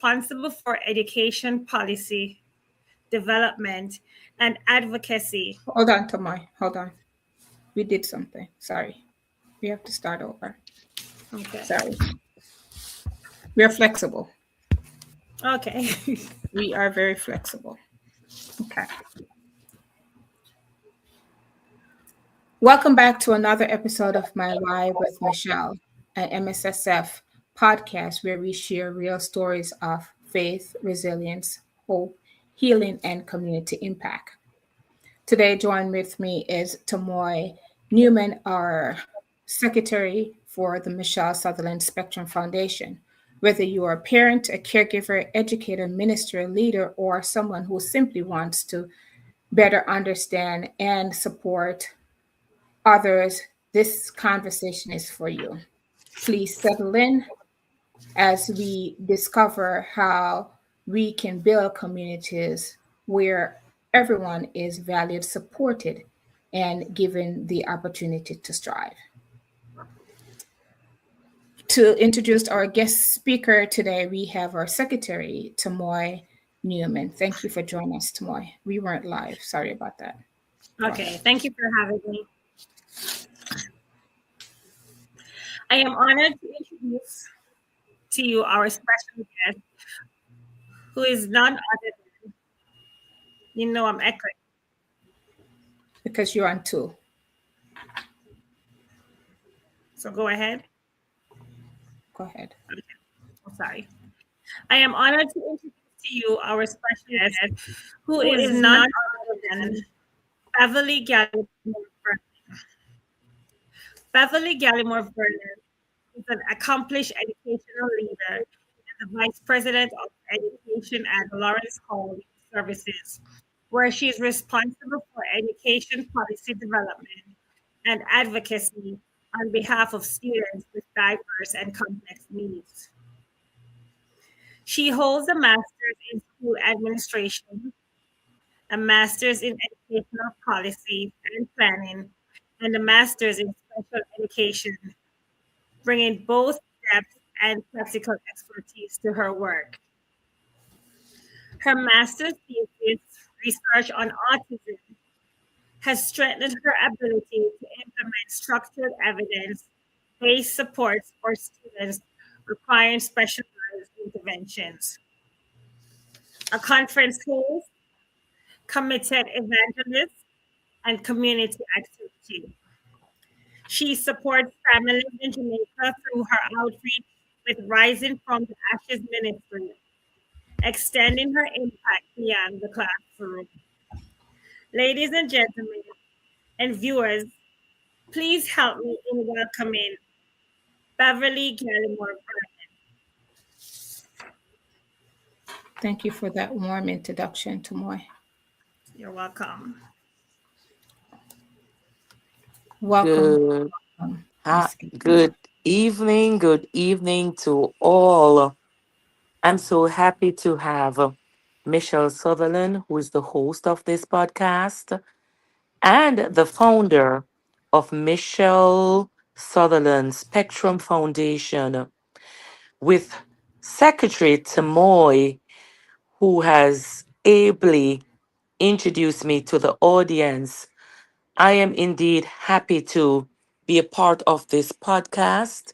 responsible for education policy, development, and advocacy. Hold on, Tomoy. Hold on. We did something. Sorry. We have to start over. Okay. Sorry. We are flexible. Okay. We are very flexible. Okay. Welcome back to another episode of My Live with Michelle, an MSSF podcast where we share real stories of faith, resilience, hope, healing, and community impact. Today, joined with me is Tamoy Newman, our secretary for the Michelle Sutherland Spectrum Foundation. Whether you are a parent, a caregiver, educator, minister, leader, or someone who simply wants to better understand and support others, this conversation is for you. Please settle in as we discover how we can build communities where everyone is valued, supported, and given the opportunity to strive. To introduce our guest speaker today, we have our secretary, Tamoy Newman. Thank you for joining us, Tamoy. We weren't live. Sorry about that. Go Okay. ahead. Thank you for having me. I am honored to introduce to you our special guest, who is none other than, I'm echoing. Because you're on two. So go ahead. Go ahead. Okay. I'm sorry. I am honored to introduce to you our special guest, who is none other than Beverley Gallimore-Vernon. Beverley Gallimore-Vernon is an accomplished educational leader and the Vice President of Education at Lawrence Hall Services, where she is responsible for education policy development and advocacy on behalf of students with diverse and complex needs. She holds a master's in school administration, a master's in educational policy and planning, and a master's in special education, bringing both depth and practical expertise to her work. Her master's thesis, research on autism, has strengthened her ability to implement structured evidence based supports for students requiring specialized interventions. A conference host, committed evangelist, and community activity. She supports families in Jamaica through her outreach with Rising from the Ashes Ministry, extending her impact beyond the classroom. Ladies and gentlemen, and viewers, please help me in welcoming Beverley Gallimore-Vernon. Thank you for that warm introduction, Tamoy. You're welcome. Welcome. Good, Miss Gilmore. good evening to all. I'm so happy to have Michelle Sutherland, who is the host of this podcast and the founder of Michelle Sutherland Spectrum Foundation, with Secretary Tamoy, who has ably introduced me to the audience. I am indeed happy to be a part of this podcast.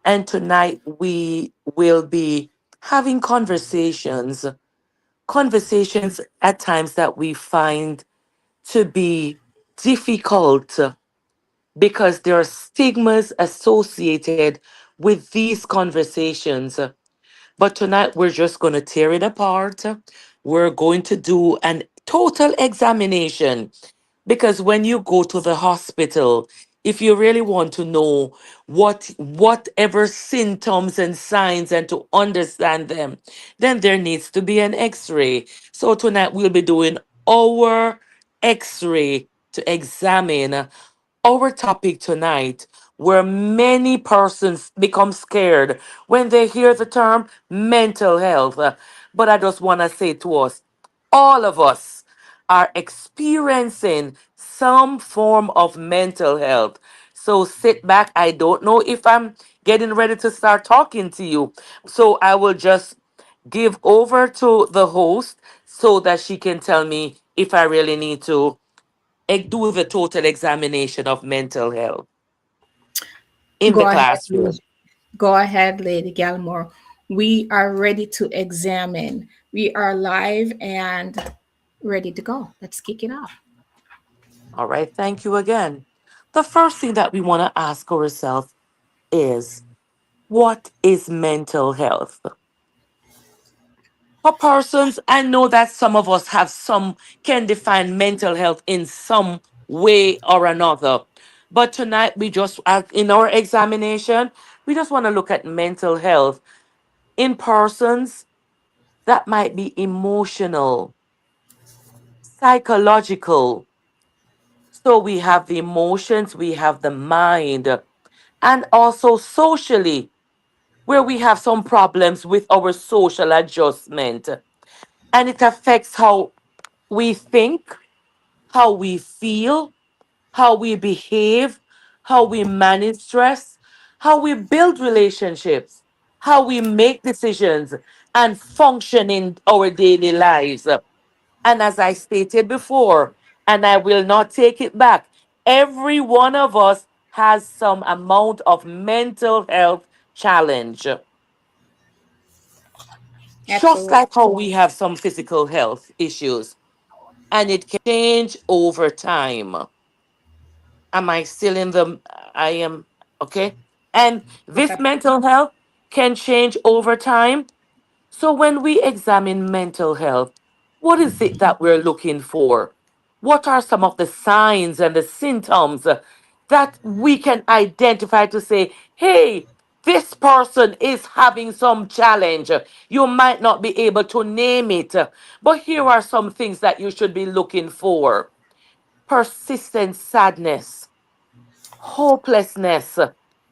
And tonight we will be having conversations at times that we find to be difficult because there are stigmas associated with these conversations. But tonight we're just going to tear it apart. We're going to do an total examination because when you go to the hospital, if you really want to know whatever symptoms and signs and to understand them, then there needs to be an x-ray. So tonight we'll be doing our x-ray to examine our topic tonight, where many persons become scared when they hear the term mental health. But I just want to say to us, all of us are experiencing some form of mental health. So sit back. I don't know if I'm getting ready to start talking to you. So I will just give over to the host so that she can tell me if I really need to do the total examination of mental health in the Go ahead, classroom. go ahead, Lady Gallimore. We are ready to examine. We are live and ready to go. Let's kick it off. All right, thank you again. The first thing that we want to ask ourselves is, what is mental health? For persons, I know that some of us have some can define mental health in some way or another. But tonight, we just, in our examination, we just want to look at mental health in persons that might be emotional, psychological. So we have the emotions, we have the mind, and also socially, where we have some problems with our social adjustment. And it affects how we think, how we feel, how we behave, how we manage stress, how we build relationships, how we make decisions and function in our daily lives. And as I stated before, and I will not take it back, every one of us has some amount of mental health challenge. Just Absolutely. like how we have some physical health issues, and it can change over time. Am I still in the? I am. Okay. And this Okay. mental health can change over time. So when we examine mental health, what is it that we're looking for? What are some of the signs and the symptoms that we can identify to say, hey, this person is having some challenge? You might not be able to name it, but here are some things that you should be looking for: persistent sadness, hopelessness,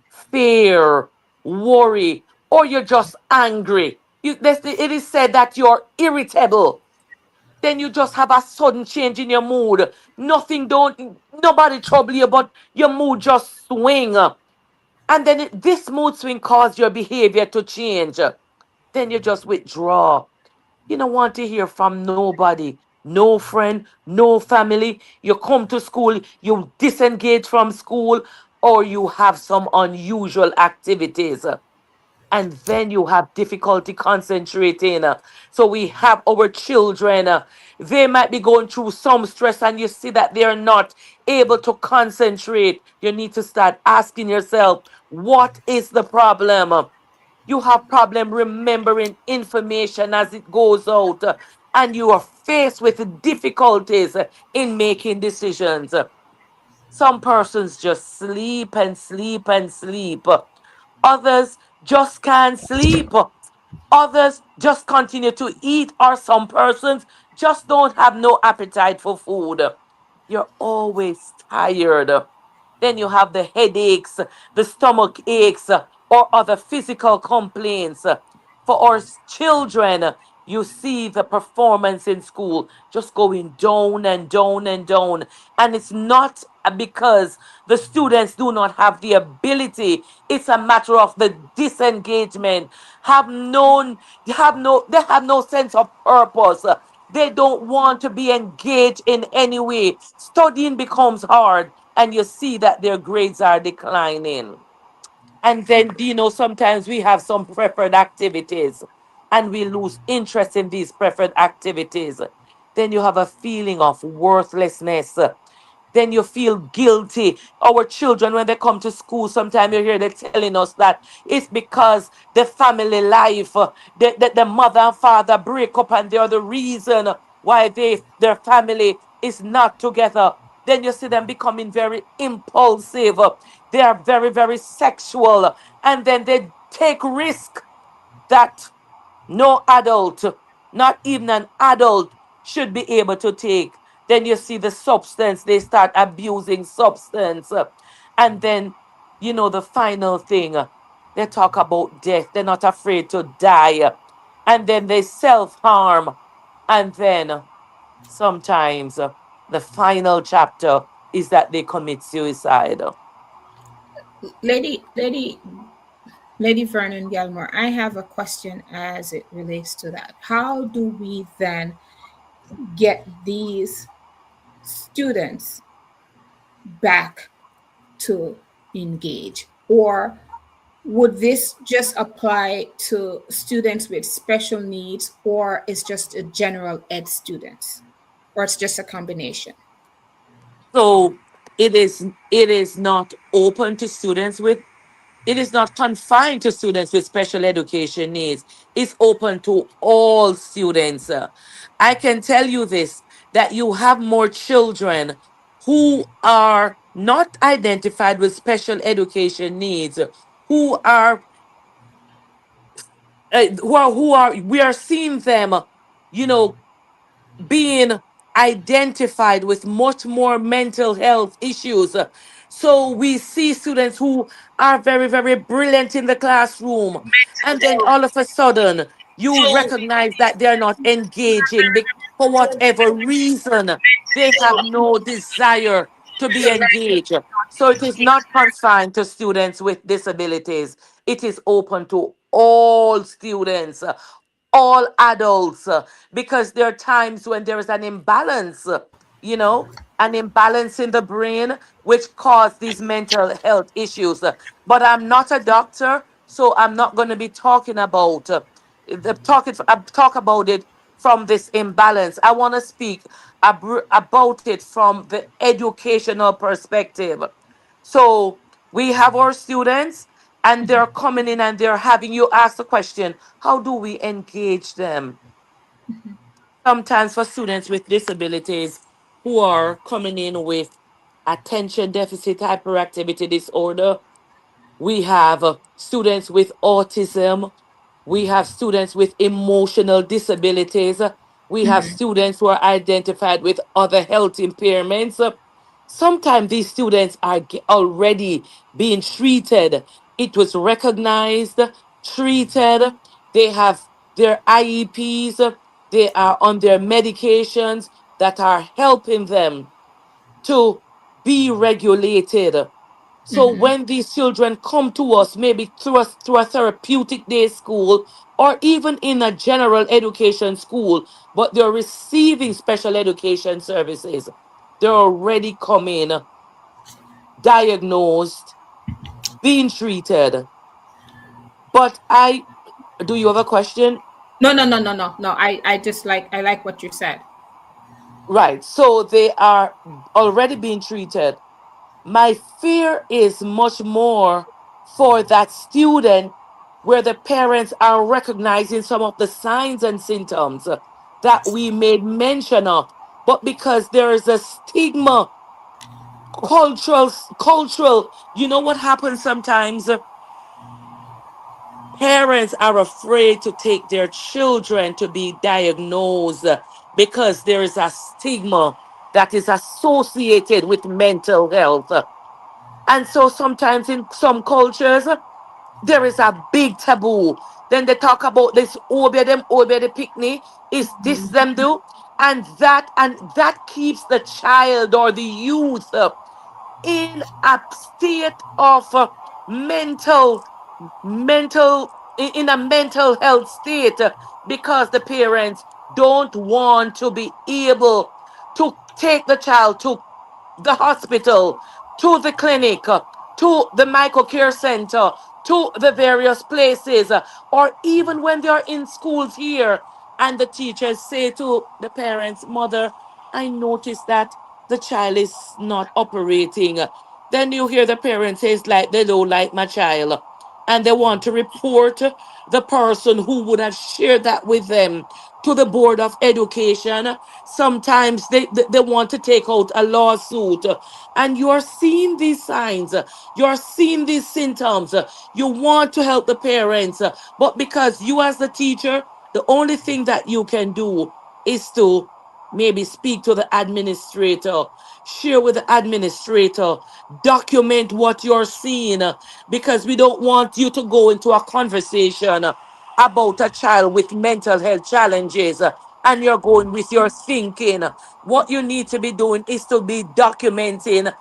fear, worry, or you're just angry. It is said that you're irritable. Then you just have a sudden change in your mood. Nobody trouble you, but your mood just swing. And then this mood swing cause your behavior to change. Then you just withdraw. You don't want to hear from nobody. No friend, no family. You come to school, you disengage from school, or you have some unusual activities. And then you have difficulty concentrating. So we have our children. They might be going through some stress, and you see that they're not able to concentrate. You need to start asking yourself, what is the problem? You have problem remembering information as it goes out, and you are faced with difficulties in making decisions. Some persons just sleep and sleep and sleep. Others just can't sleep. Others just continue to eat, or some persons just don't have no appetite for food. You're always tired. Then you have the headaches, the stomach aches, or other physical complaints. For our children, you see the performance in school just going down and down and down. And it's not because the students do not have the ability. It's a matter of the disengagement. They have no sense of purpose. They don't want to be engaged in any way. Studying becomes hard, and you see that their grades are declining. And then, sometimes we have some preferred activities and we lose interest in these preferred activities. Then you have a feeling of worthlessness. Then you feel guilty. Our children, when they come to school, sometimes you hear they telling us that it's because the family life, the mother and father break up, and they're the reason why their family is not together. Then you see them becoming very impulsive. They are very, very sexual. And then they take risk that no adult, not even an adult, should be able to take. Then you see the substance, they start abusing substance. And then, the final thing, they talk about death. They're not afraid to die. And then they self harm. And then sometimes the final chapter is that they commit suicide. Lady Lady Vernon Gallimore, I have a question as it relates to that. How do we then get these students back to engage? Or would this just apply to students with special needs, or is just a general ed students, or it's just a combination? So it is not open to students with, it is not confined to students with special education needs. It's open to all students. I can tell you this, that you have more children who are not identified with special education needs, who are we are seeing them, you know, being identified with much more mental health issues. So we see students who are very, very brilliant in the classroom, and then all of a sudden you recognize that they're not engaging for whatever reason. They have no desire to be engaged. So it is not confined to students with disabilities. It is open to all students, all adults, because there are times when there is an imbalance, you know, an imbalance in the brain, which cause these mental health issues. But I'm not a doctor, so I'm not going to be talking about talk about it from this imbalance. I want to speak about it from the educational perspective. So we have our students, and they're coming in and they're having you ask the question, how do we engage them? Sometimes for students with disabilities who are coming in with attention deficit hyperactivity disorder, we have students with autism. We have students with emotional disabilities. We have students who are identified with other health impairments. Sometimes these students are already being treated. It was recognized, treated. They have their IEPs. They are on their medications that are helping them to be regulated. So when these children come to us, maybe through a therapeutic day school or even in a general education school, but they're receiving special education services, they're already coming diagnosed, being treated. But do you have a question? No, no, no, no, no, no. I just I like what you said. Right. So they are already being treated. My fear is much more for that student where the parents are recognizing some of the signs and symptoms that we made mention of, but because there is a stigma, cultural, you know what happens sometimes? Parents are afraid to take their children to be diagnosed because there is a stigma that is associated with mental health. And so sometimes in some cultures, there is a big taboo. Then they talk about this obey the picnic, is this them do? And that keeps the child or the youth in a state of mental in a mental health state, because the parents don't want to be able to take the child to the hospital, to the clinic, to the microcare center, to the various places, or even when they are in schools here, and the teachers say to the parents, Mother, I noticed that the child is not operating. Then you hear the parents say it's like they don't like my child, and they want to report the person who would have shared that with them to the board of education. Sometimes they want to take out a lawsuit, and you're seeing these signs, you're seeing these symptoms, you want to help the parents, but because you as the teacher, the only thing that you can do is to maybe speak to the administrator, share with the administrator, document what you're seeing, because we don't want you to go into a conversation about a child with mental health challenges, and you're going with your thinking. What you need to be doing is to be documenting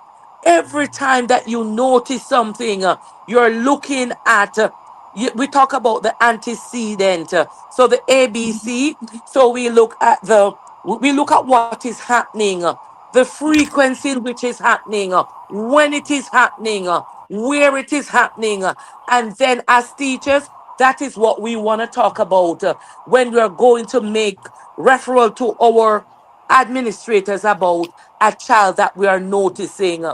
every time that you notice something. You're looking at we talk about the antecedent. So the ABC. So we look at what is happening, the frequency in which is happening, when it is happening, where it is happening, and then as teachers, that is what we want to talk about when we are going to make referral to our administrators about a child that we are noticing.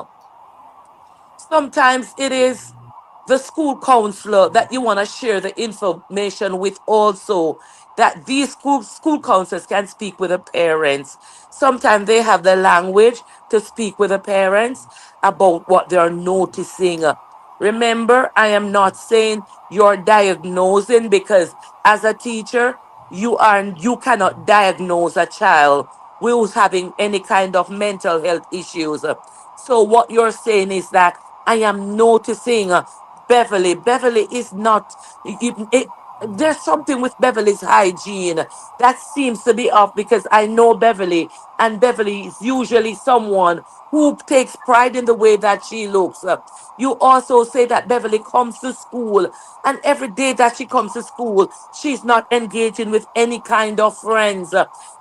Sometimes it is the school counselor that you want to share the information with also, that these school counselors can speak with the parents. Sometimes they have the language to speak with the parents about what they are noticing. Remember, I am not saying you're diagnosing, because as a teacher, you cannot diagnose a child who's having any kind of mental health issues. So what you're saying is that I am noticing Beverly. Beverly is not. There's something with Beverly's hygiene that seems to be off, because I know Beverly, and Beverly is usually someone who takes pride in the way that she looks. You also say that Beverly comes to school, and every day that she comes to school, she's not engaging with any kind of friends.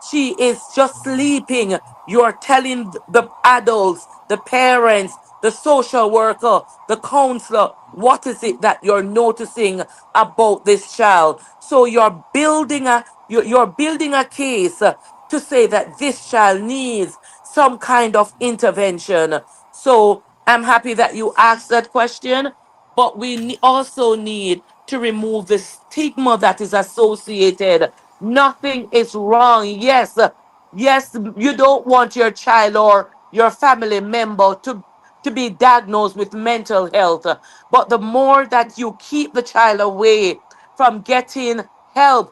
She is just sleeping. You're telling the adults, the parents, the social worker, the counselor, what is it that you're noticing about this child? So you're building a case to say that this child needs some kind of intervention. So I'm happy that you asked that question, but we also need to remove the stigma that is associated. Nothing is wrong. Yes, yes, you don't want your child or your family member to be diagnosed with mental health. But the more that you keep the child away from getting help,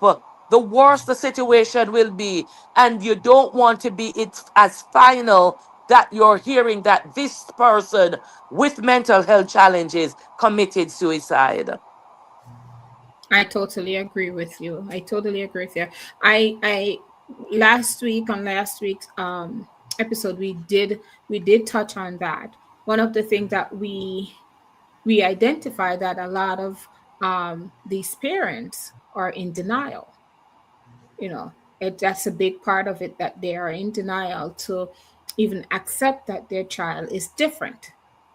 the worse the situation will be. And you don't want to be it as final that you're hearing that this person with mental health challenges committed suicide. I totally agree with you. I totally agree with you. I last week on last week's episode we did touch on that. One of the things that we identify that a lot of these parents are in denial. You know, that's a big part of it, that they are in denial to even accept that their child is different.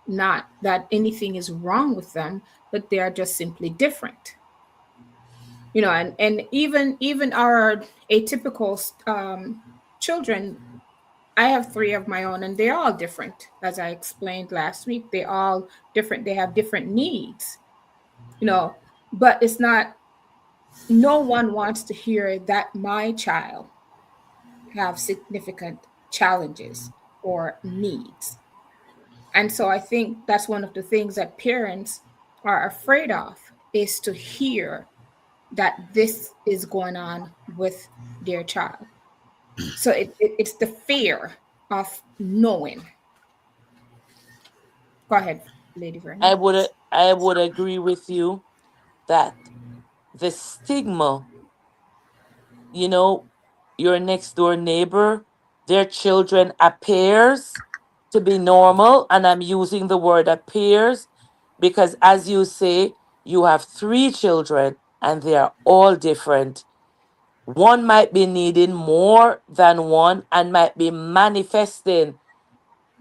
Not that anything is wrong with them, but they are just simply different. And even our atypical children, I have three of my own, and they're all different. As I explained last week, they're all different. They have different needs, you know, but it's not, no one wants to hear that my child have significant challenges or needs. And so I think that's one of the things that parents are afraid of, is to hear that this is going on with their child. So it's the fear of knowing. Go ahead, Lady I Vernon. would I would agree with you that the stigma, you know, your next door neighbor, their children appears to be normal, and I'm using the word appears because, as you say, you have three children and they are all different. One might be needing more than one and might be manifesting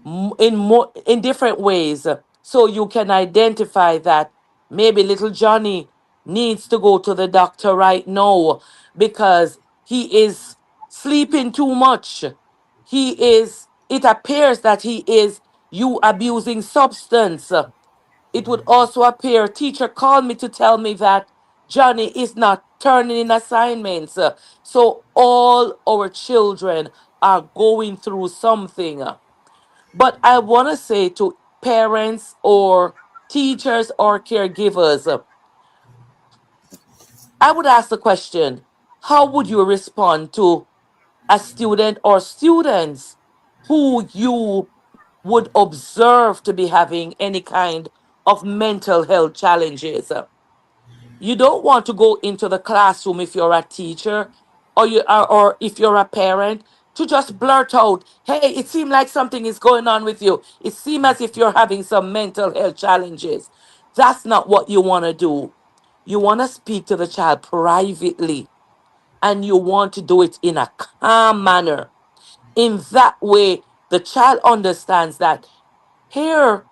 in different ways. So you can identify that maybe little Johnny needs to go to the doctor right now because he is sleeping too much. It appears that he is you abusing substance. It would also appear, teacher called me to tell me that Johnny is not turning in assignments. So all our children are going through something. But I want to say to parents or teachers or caregivers, I would ask the question, how would you respond to a student or students who you would observe to be having any kind of mental health challenges? You don't want to go into the classroom if you're a teacher or if you're a parent to just blurt out, hey, it seems like something is going on with you. It seems as if you're having some mental health challenges. That's not what you want to do. You want to speak to the child privately, and you want to do it in a calm manner. In that way, the child understands that here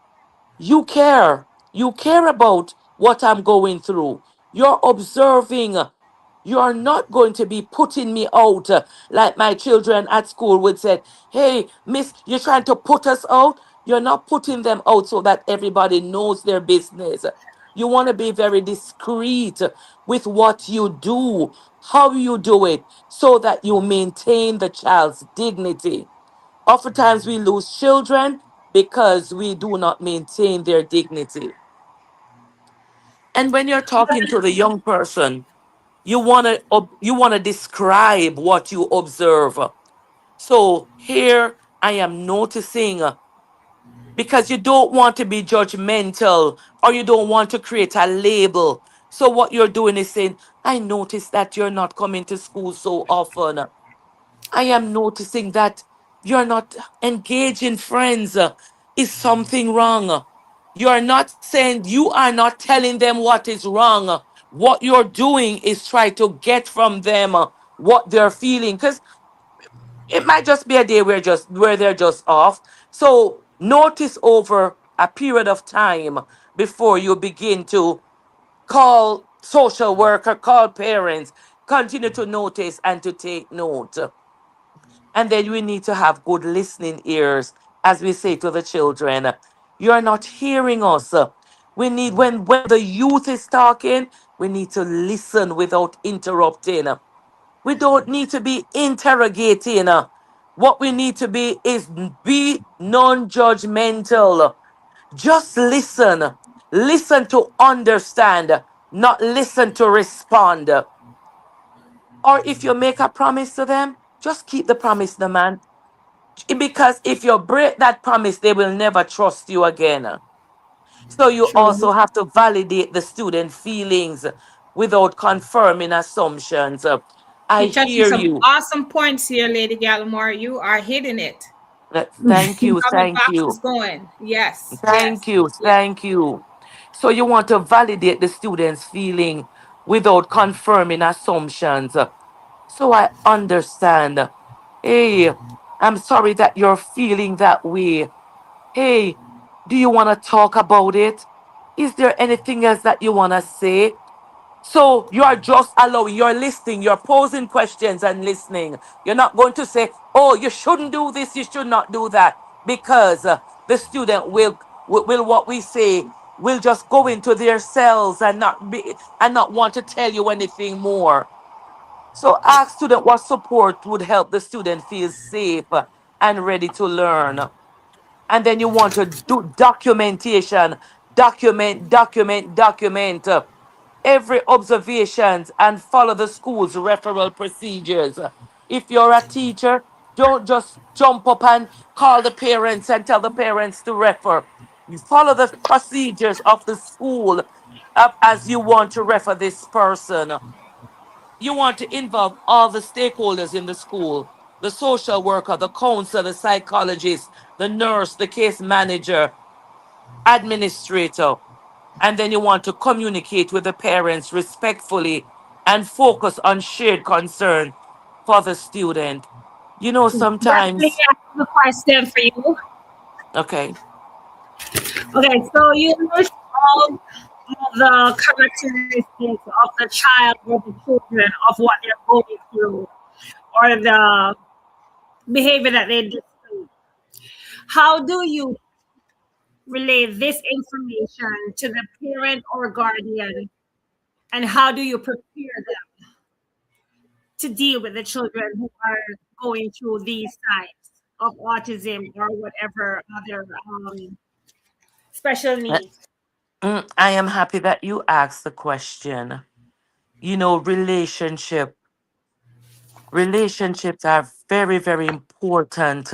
you care. You care about what I'm going through. You're observing. You're not going to be putting me out like my children at school would say, hey, miss, you're trying to put us out. You're not putting them out so that everybody knows their business. You want to be very discreet with what you do, how you do it, so that you maintain the child's dignity. Oftentimes we lose children because we do not maintain their dignity. And when you're talking to the young person, you want to describe what you observe. So here I am noticing, because you don't want to be judgmental or you don't want to create a label. So what you're doing is saying, I notice that you're not coming to school so often. I am noticing that you're not engaging friends. Is something wrong? You're not saying, you are not telling them what is wrong. What you're doing is try to get from them what they're feeling. Because it might just be a day where they're just off. So notice over a period of time before you begin to call social worker, call parents, continue to notice and to take note. And then we need to have good listening ears, as we say to the children. You are not hearing us. We need, when the youth is talking, we need to listen without interrupting. We don't need to be interrogating. What we need to be non-judgmental. Just listen. Listen to understand, not listen to respond. Or if you make a promise to them, just keep the promise, the man. Because if you break that promise, they will never trust you again. So you True. also have to validate the student feelings without confirming assumptions. I You're touching hear some you. awesome points here, Lady Gallimore. You are hitting it. Thank you, How the thank box is you, going. Yes, thank yes, you, yes. thank you. So you want to validate the student's feeling without confirming assumptions. So I understand. Hey, I'm sorry that you're feeling that way. Hey, do you want to talk about it? Is there anything else that you want to say? So you are just allowing, you're listening, you're posing questions and listening. You're not going to say, oh, you shouldn't do this, you should not do that, because the student will what we say, will just go into their cells and not want to tell you anything more. So ask student what support would help the student feel safe and ready to learn. And then you want to do documentation, document every observations and follow the school's referral procedures. If you're a teacher, don't just jump up and call the parents and tell the parents to refer. You follow the procedures of the school as you want to refer this person. You want to involve all the stakeholders in the school, the social worker, the counselor, the psychologist, the nurse, the case manager, administrator. And then you want to communicate with the parents respectfully and focus on shared concern for the student. You know, Let me sometimes, ask you a question for you. okay, Okay, so you list all the characteristics of the child or the children of what they're going through or the behavior that they display. How do you relay this information to the parent or guardian, and how do you prepare them to deal with the children who are going through these types of autism or whatever other special uh, needs? I am happy that you asked the question. You know, relationships are very, very important.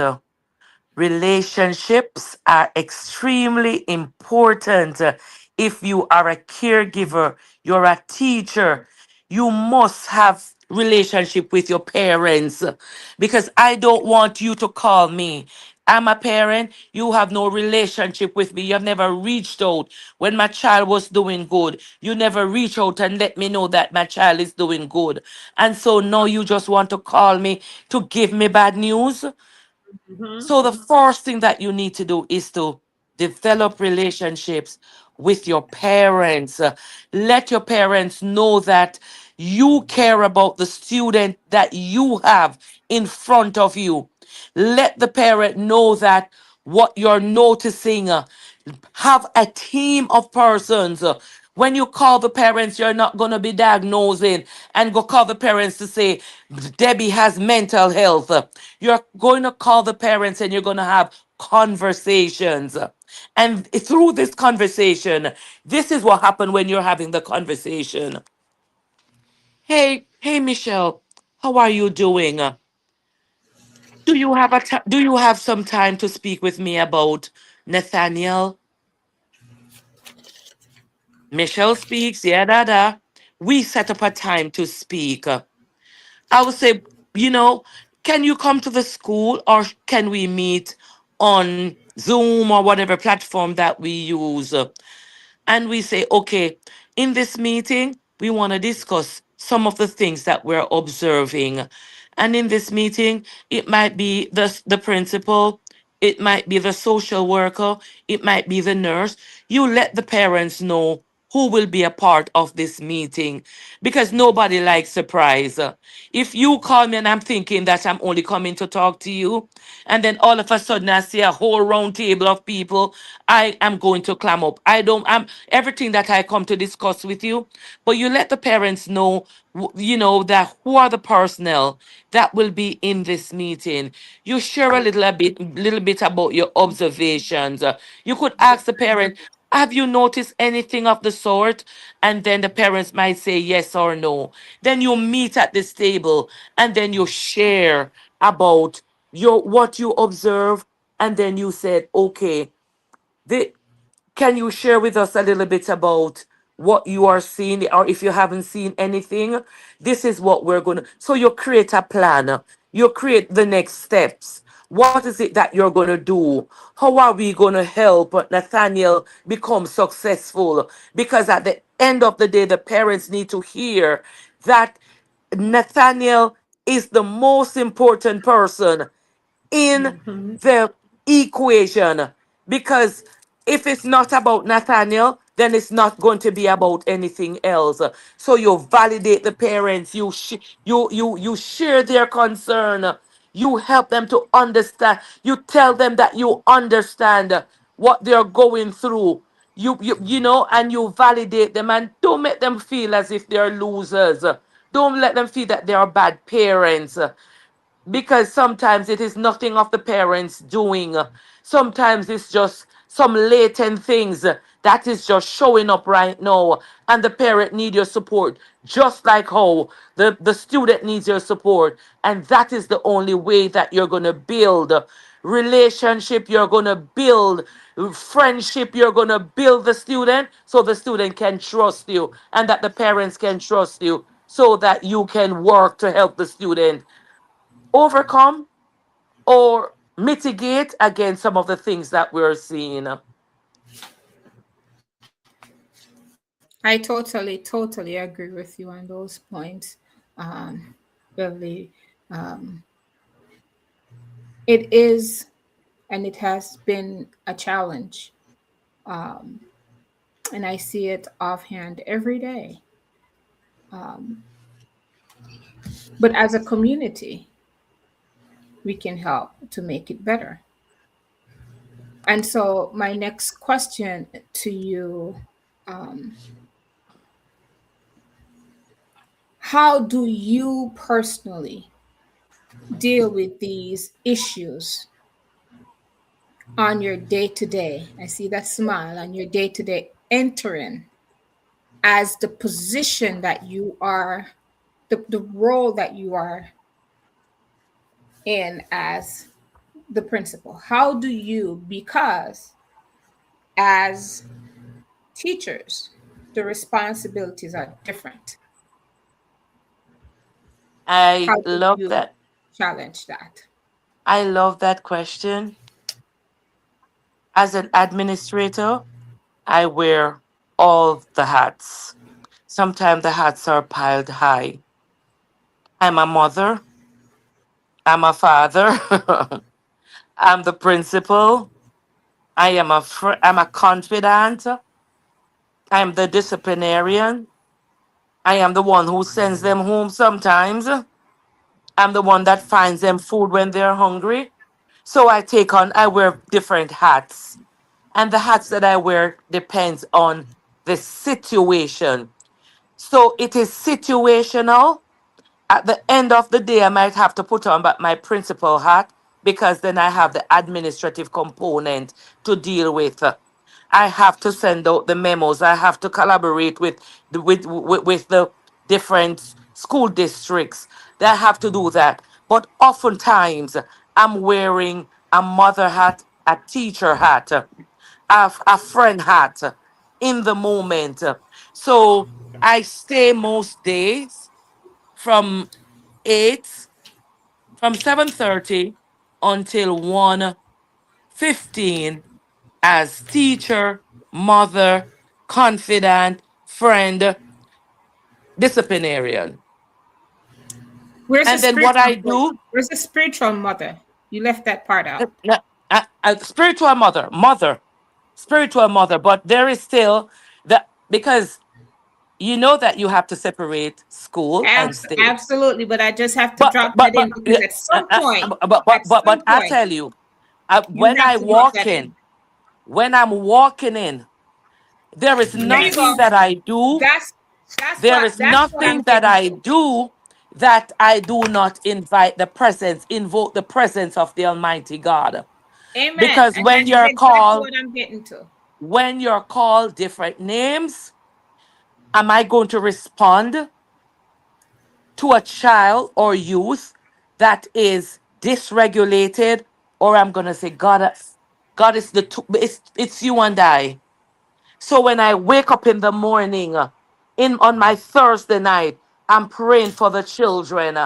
Relationships are extremely important. If you are a caregiver, you're a teacher, you must have relationship with your parents, because I don't want you to call me I'm a parent. You have no relationship with me. You have never reached out when my child was doing good. You never reach out and let me know that my child is doing good. And so now you just want to call me to give me bad news. Mm-hmm. So the first thing that you need to do is to develop relationships with your parents. Let your parents know that you care about the student that you have in front of you. Let the parent know that what you're noticing. Have a team of persons. When you call the parents, you're not going to be diagnosing and go call the parents to say, Debbie has mental health. You're going to call the parents and you're going to have conversations. And through this conversation, this is what happened when you're having the conversation. Hey, Michelle, how are you doing? Do you have some time to speak with me about Nathaniel? Michelle speaks, yeah, da. We set up a time to speak. I would say, you know, can you come to the school or can we meet on Zoom or whatever platform that we use? And we say, okay, in this meeting, we want to discuss some of the things that we're observing. And in this meeting, it might be the principal, it might be the social worker, it might be the nurse. You let the parents know who will be a part of this meeting because nobody likes surprise. If you call me and I'm thinking that I'm only coming to talk to you, and then all of a sudden I see a whole round table of people, I am going to clam up. I'm everything that I come to discuss with you, but you let the parents know, that who are the personnel that will be in this meeting. You share a little bit about your observations. You could ask the parent, have you noticed anything of the sort? And then the parents might say yes or no. Then you meet at this table and then you share about your what you observe. And then you said, okay, the, can you share with us a little bit about what you are seeing, or if you haven't seen anything, this is what we're going to. So you create a plan, you create the next steps. What is it that you're going to do? How are we going to help Nathaniel become successful? Because at the end of the day, the parents need to hear that Nathaniel is the most important person in Mm-hmm. the equation, because if it's not about Nathaniel, then it's not going to be about anything else. So you validate the parents, you share their concern, you help them to understand, you tell them that you understand what they're going through. And you validate them, and don't make them feel as if they're losers. Don't let them feel that they are bad parents, because sometimes it is nothing of the parents doing. Sometimes it's just some latent things that is just showing up right now, and the parent need your support just like how the student needs your support. And that is the only way that you're going to build relationship, you're going to build friendship, you're going to build the student so the student can trust you, and that the parents can trust you so that you can work to help the student overcome or mitigate against some of the things that we're seeing. I totally agree with you on those points, Beverly. Um, it is, and it has been a challenge, um, and I see it offhand every day. Um, but as a community, we can help to make it better. And so, my next question to you, um, how do you personally deal with these issues on your day to day? I see that smile on your day to day entering as the position that you are, the role that you are in as the principal. How do you, because as teachers, the responsibilities are different. I How do love you that. challenge that? I love that question. As an administrator, I wear all the hats. Sometimes the hats are piled high. I'm a mother, I'm a father, I'm the principal, I'm a confidant, I'm the disciplinarian, I am the one who sends them home sometimes. I'm the one that finds them food when they're hungry. So I wear different hats. And the hats that I wear depends on the situation. So it is situational. At the end of the day, I might have to put on back my principal hat because then I have the administrative component to deal with. I have to send out the memos. I have to collaborate with the different school districts. That have to do that. But oftentimes, I'm wearing a mother hat, a teacher hat, a friend hat in the moment. So I stay most days from 8 from 7:30 until 1:15 as teacher, mother, confidant, friend, disciplinarian. Where's the And then what spiritual I do, Where's the spiritual mother? You left that part out. spiritual spiritual mother, but there is still because you know that you have to separate school and state. Absolutely, but I just have to But drop but that but in because at but some I point, tell you, you when have I to drop walk that in. in, when I'm walking in, there is There you nothing go. that I do. That's There is that's what I'm nothing that getting I to. do that I do not invoke the presence of the Almighty God. Amen. Because And that is exactly what I'm getting to. when you're called different names, am I going to respond to a child or youth that is dysregulated, or I'm gonna say, God is it's you and I. So when I wake up in the morning, in on my Thursday night, I'm praying for the children.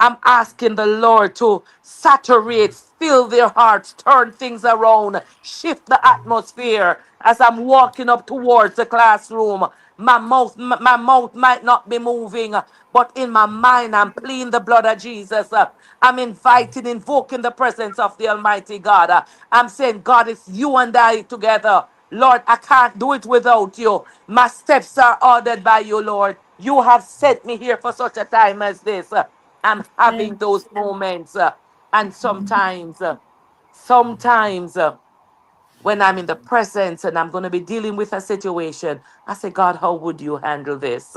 I'm asking the Lord to saturate, fill their hearts, turn things around, shift the atmosphere. As I'm walking up towards the classroom, my mouth might not be moving, but in my mind, I'm pleading the blood of Jesus. I'm invoking the presence of the Almighty God. I'm saying, God, it's you and I together. Lord, I can't do it without you. My steps are ordered by you, Lord. You have sent me here for such a time as this. I'm having Amen. those moments. And sometimes, when I'm in the presence and I'm going to be dealing with a situation, I say, God, how would you handle this?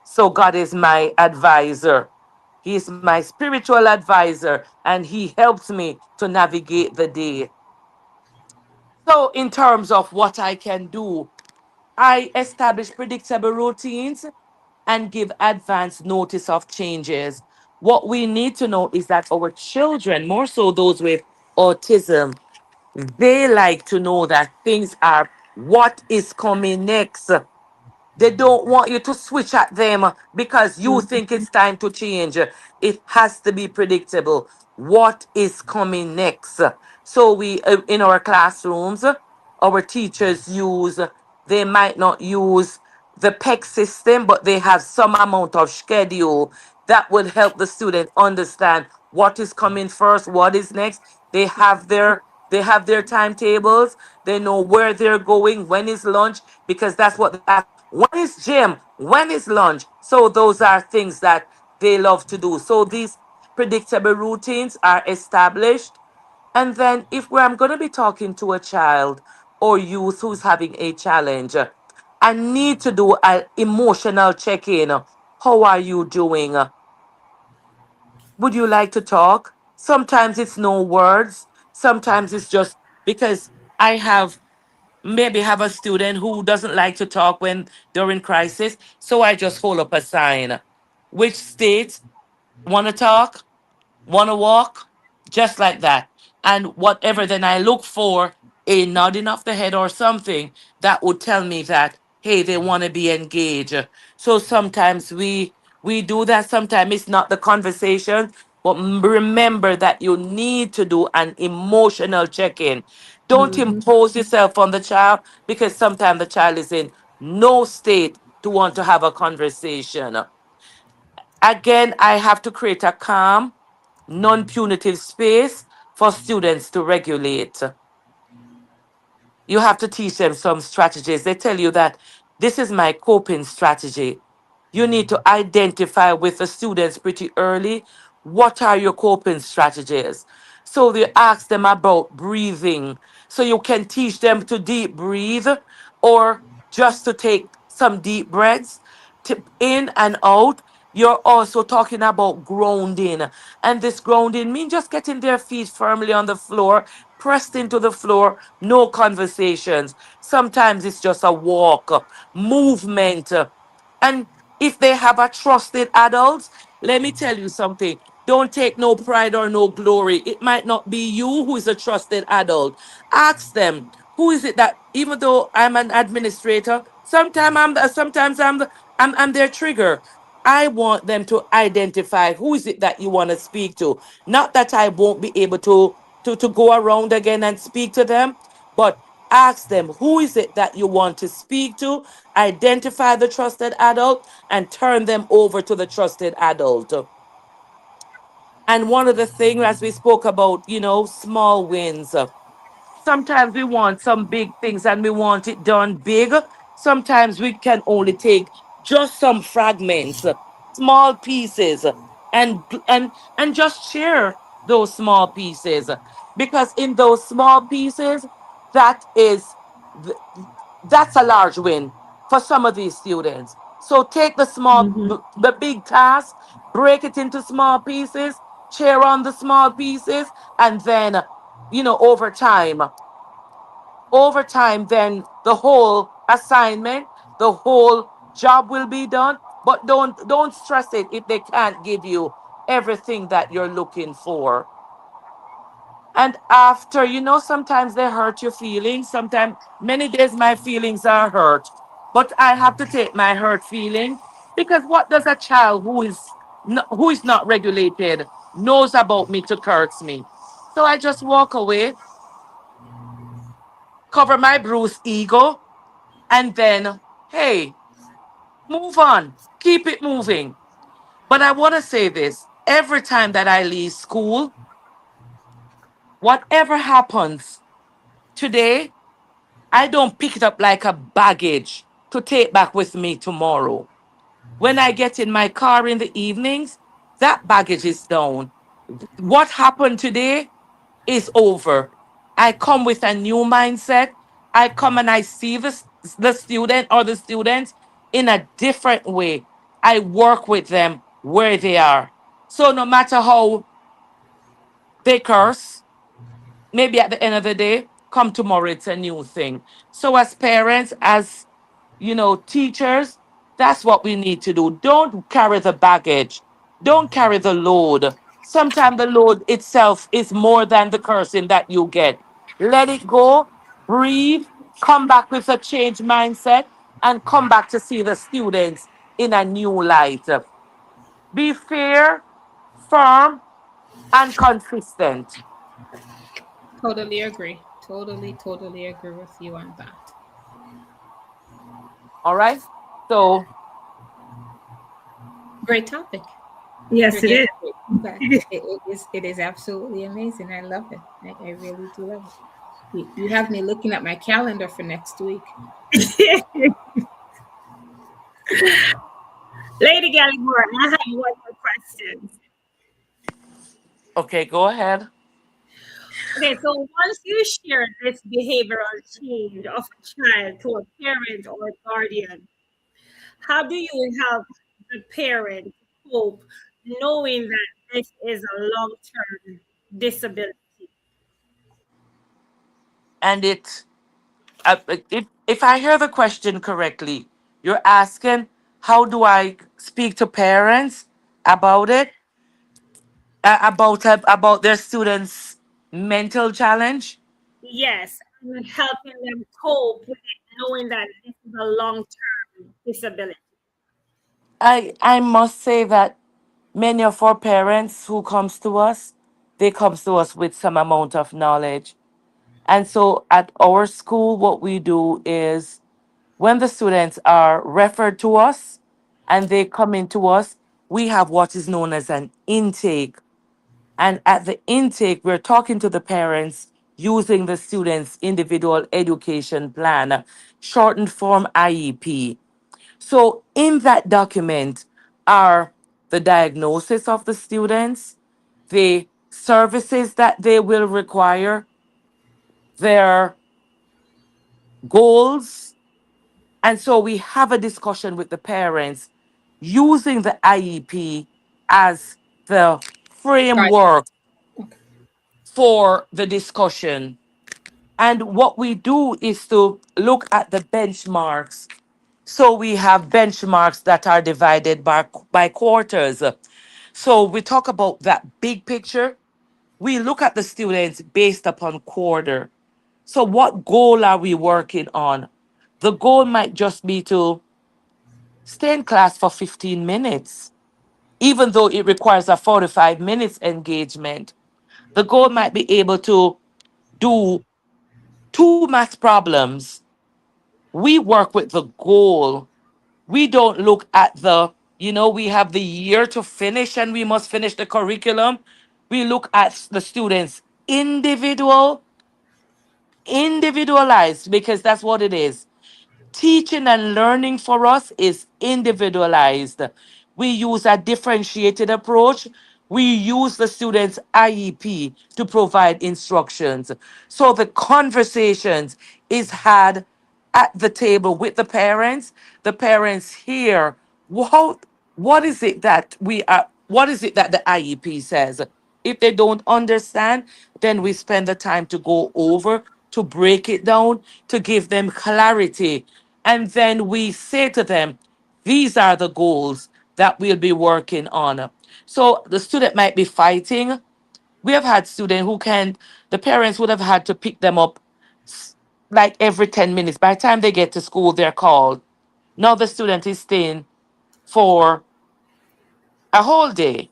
So God is my advisor. He is my spiritual advisor, and He helps me to navigate the day. So, in terms of what I can do, I establish predictable routines and give advance notice of changes. What we need to know is that our children, more so those with autism, they like to know that things are what is coming next. They don't want you to switch at them because you think it's time to change. It has to be predictable. What is coming next? So in our classrooms, our teachers they might not use the PEC system, but they have some amount of schedule that would help the student understand what is coming first, what is next. They have their timetables. They know where they're going, when is lunch, because that's what they ask. When is gym? When is lunch? So those are things that they love to do. So these predictable routines are established. And then if I'm going to be talking to a child or youth who's having a challenge, I need to do an emotional check-in. How are you doing? Would you like to talk? Sometimes it's no words. Sometimes it's just because I have a student who doesn't like to talk when during crisis. So I just hold up a sign which states, want to talk? Want to walk? Just like that. And whatever, then I look for a nodding of the head or something that would tell me that, hey, they want to be engaged. So sometimes we do that. Sometimes it's not the conversation. But remember that you need to do an emotional check-in. Don't Hmm. impose yourself on the child because sometimes the child is in no state to want to have a conversation. Again, I have to create a calm, non-punitive space for students to regulate. You have to teach them some strategies. They tell you that this is my coping strategy. You need to identify with the students pretty early. What are your coping strategies? So you ask them about breathing. So you can teach them to deep breathe or just to take some deep breaths to in and out. You're also talking about grounding. And this grounding means just getting their feet firmly on the floor, pressed into the floor, no conversations. Sometimes it's just a walk, movement. And if they have a trusted adult, let me tell you something. Don't take no pride or no glory. It might not be you who is a trusted adult. Ask them, who is it that, even though I'm an administrator, sometimes I'm their trigger. I want them to identify who is it that you want to speak to. Not that I won't be able to go around again and speak to them, but ask them who is it that you want to speak to, identify the trusted adult, and turn them over to the trusted adult. And one of the things, as we spoke about, small wins. Sometimes we want some big things and we want it done big. Sometimes we can only take just some fragments, small pieces, and just share those small pieces. Because in those small pieces, that is th- that's a large win for some of these students. So take the big task, break it into small pieces, share on the small pieces, and then over time, then the whole assignment, the whole job will be done. But don't stress it if they can't give you everything that you're looking for. And after, sometimes they hurt your feelings. Sometimes, many days, my feelings are hurt. But I have to take my hurt feeling, because what does a child who is not regulated knows about me to curse me? So I just walk away, cover my bruised ego, and then, hey, move on, keep it moving. But I want to say this: every time that I leave school, whatever happens today, I don't pick it up like a baggage to take back with me tomorrow. When I get in my car in the evenings, that baggage is down. What happened today is over. I come with a new mindset. I come and I see the student or the students in a different way. I work with them where they are. So no matter how they curse, maybe at the end of the day, come tomorrow, it's a new thing. So as parents, as teachers, that's what we need to do. Don't carry the baggage. Don't carry the load. Sometimes the load itself is more than the cursing that you get. Let it go, breathe, come back with a changed mindset, and come back to see the students in a new light. Be fair, firm, and consistent. Totally agree. Totally agree with you on that. All right? So, Great topic. We're Yes, it getting is. great feedback. It is absolutely amazing. I love it. I really do love it. You have me looking at my calendar for next week. Lady Gallimore, I have one more question. okay, go ahead. Okay, so once you share this behavioral change of a child to a parent or a guardian, how do you help the parent cope knowing that this is a long term disability? And if I hear the question correctly, you're asking, how do I speak to parents about it, about their students' mental challenge? Yes, and helping them cope with it, knowing that this is a long term disability. I must say that Many of our parents who comes to us, they comes to us with some amount of knowledge. And so at our school, what we do is when the students are referred to us and they come into us, we have what is known as an intake. And at the intake, we're talking to the parents using the students' individual education plan, shortened form IEP. So in that document are the diagnosis of the students, the services that they will require, their goals. And so we have a discussion with the parents using the IEP as the Guide. framework Okay. for the discussion. And what we do is to look at the benchmarks. So we have benchmarks that are divided by quarters. So we talk about that big picture. We look at the students based upon quarter. So what goal are we working on? The goal might just be to stay in class for 15 minutes, even though it requires a 45 minutes engagement. The goal might be able to do two math problems. We work with the goal. We don't look at we have the year to finish and we must finish the curriculum. We look at the students individualized, because that's what it is. Teaching and learning for us is individualized. We use a differentiated approach. We use the student's IEP to provide instructions. So the conversations is had at the table with the parents. The parents hear what is it that what is it that the IEP says. If they don't understand, then we spend the time to go over, to break it down, to give them clarity. And then we say to them, these are the goals that we'll be working on. So the student might be fighting. We have had students the parents would have had to pick them up like every 10 minutes. By the time they get to school, they're called. Now the student is staying for a whole day.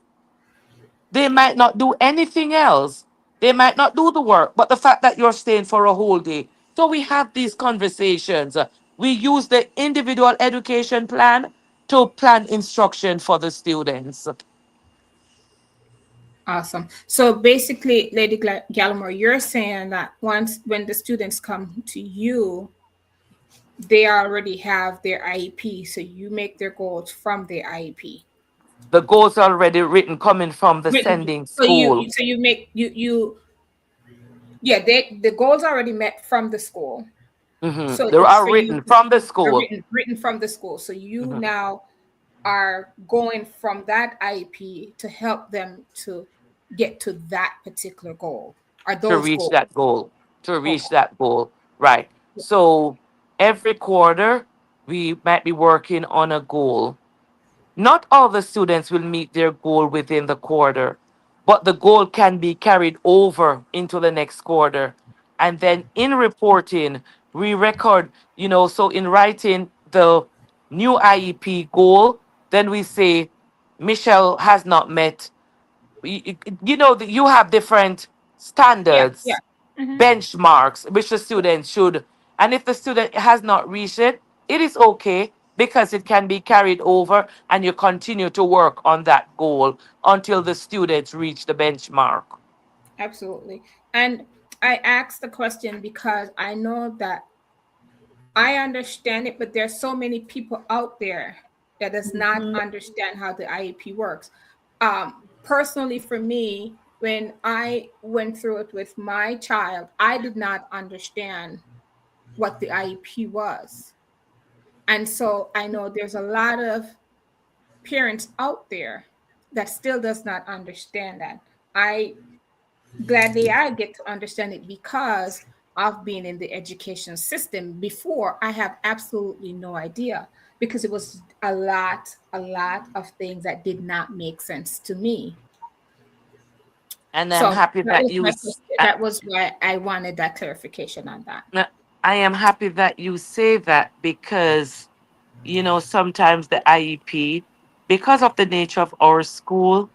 They might not do anything else. They might not do the work, but the fact that you're staying for a whole day. So we have these conversations. We use the individual education plan to plan instruction for the students. Awesome. So basically, Lady Gallimore, you're saying that once when the students come to you, they already have their IEP, so you make their goals from their IEP. The goals are already written coming from the Written. sending So school. you make yeah, the goals already met from the school. Mhm. So They it's are for you written from the are school. written from the school. So you Mhm. now are going from that IEP to help them to get to that particular goal or To those reach goals. that goal. To Okay. reach that goal. Right. So every quarter, we might be working on a goal. Not all the students will meet their goal within the quarter, but the goal can be carried over into the next quarter. And then in reporting, we record, so in writing the new IEP goal, then we say, Michelle has not met. You have different Yeah, yeah. standards, Hmm. benchmarks which the student should, and if the student has not reached it, it is okay, because it can be carried over and you continue to work on that goal until the students reach the benchmark. Absolutely. And I asked the question because I know that I understand it, but there's so many people out there that does not understand how the IEP works. Personally, for me, when I went through it with my child, I did not understand what the IEP was. And so I know there's a lot of parents out there that still does not understand that. I gladly I get to understand it because of being in the education system. Before, I have absolutely no idea because it was a lot of things that did not make sense to me. And I'm So happy that that was you my s- question. That was why I wanted that clarification on that. I am happy that you say that, because sometimes the IEP, because of the nature of our school,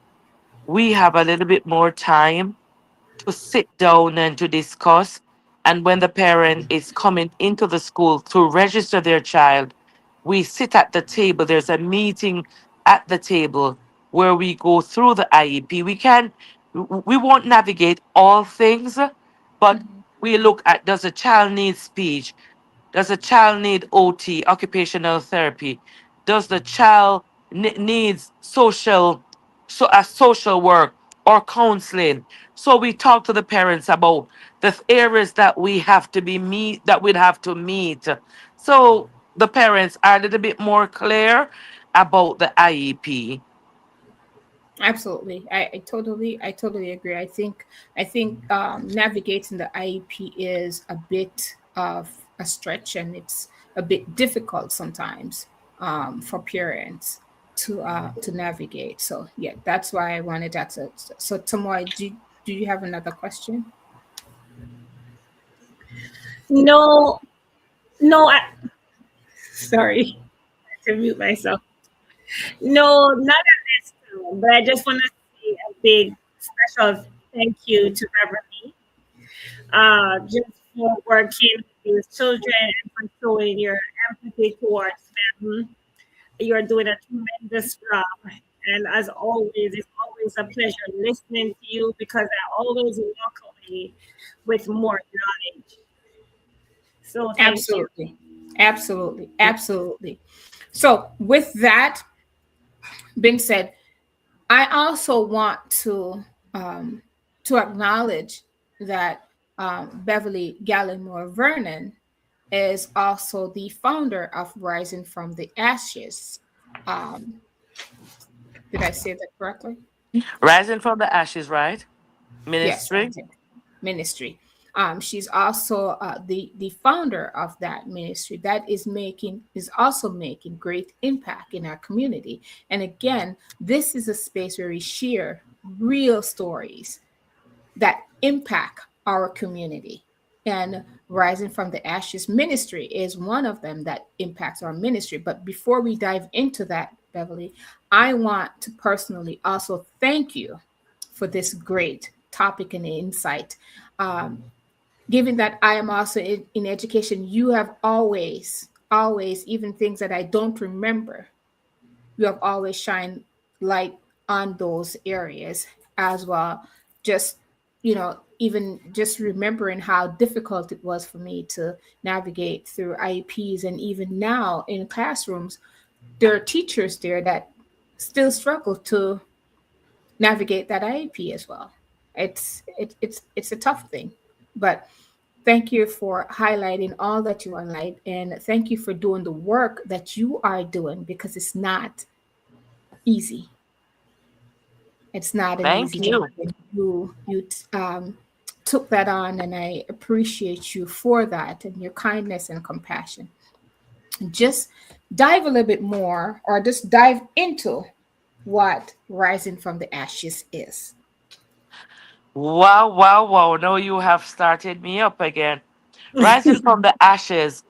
we have a little bit more time to sit down and to discuss. And when the parent is coming into the school to register their child, we sit at the table. There's a meeting at the table where we go through the IEP. We won't navigate all things, but we look at, does a child need speech? Does a child need OT, occupational therapy? Does the child needs social work or counseling? So we talk to the parents about the areas that we have to be meet that we'd have to meet. So the parents are a little bit more clear about the IEP. Absolutely. I totally agree. I think navigating the IEP is a bit of a stretch, and it's a bit difficult sometimes for parents to navigate. So yeah, that's why I wanted that. So Tamoy, do you have another question? No, no, sorry to mute myself. No, not at this time, but I just want to say a big special thank you to Beverly, just for working with these children and for showing your empathy towards them. You're doing a tremendous job. And as always, it's always a pleasure listening to you because I always walk away with more knowledge. So thank you. Absolutely. Absolutely. Absolutely. So with that being said, I also want to acknowledge that Beverly Gallimore-Vernon is also the founder of Rising from the Ashes. Um, did I say that correctly? Rising from the ashes, right? Yes, Ministry. Rising Ministry. She's also the founder of that ministry that is also making great impact in our community. And again, this is a space where we share real stories that impact our community. And Rising from the Ashes ministry is one of them that impacts our ministry. But before we dive into that, Beverly, I want to personally also thank you for this great topic and insight. Um, Given that I am also in education, you have always, even things that I don't remember, you have always shined light on those areas as well. Just, even just remembering how difficult it was for me to navigate through IEPs. And even now in classrooms, there are teachers there that still struggle to navigate that IEP as well. It's a tough thing, but thank you for highlighting all that you highlight, and thank you for doing the work that you are doing because it's not easy. It's not an Thank easy job. you. And you took that on, and I appreciate you for that and your kindness and compassion. Just dive a little bit more, or just dive into what Rising from the Ashes is. Wow, wow, wow. Now you have started me up again. Rising from the ashes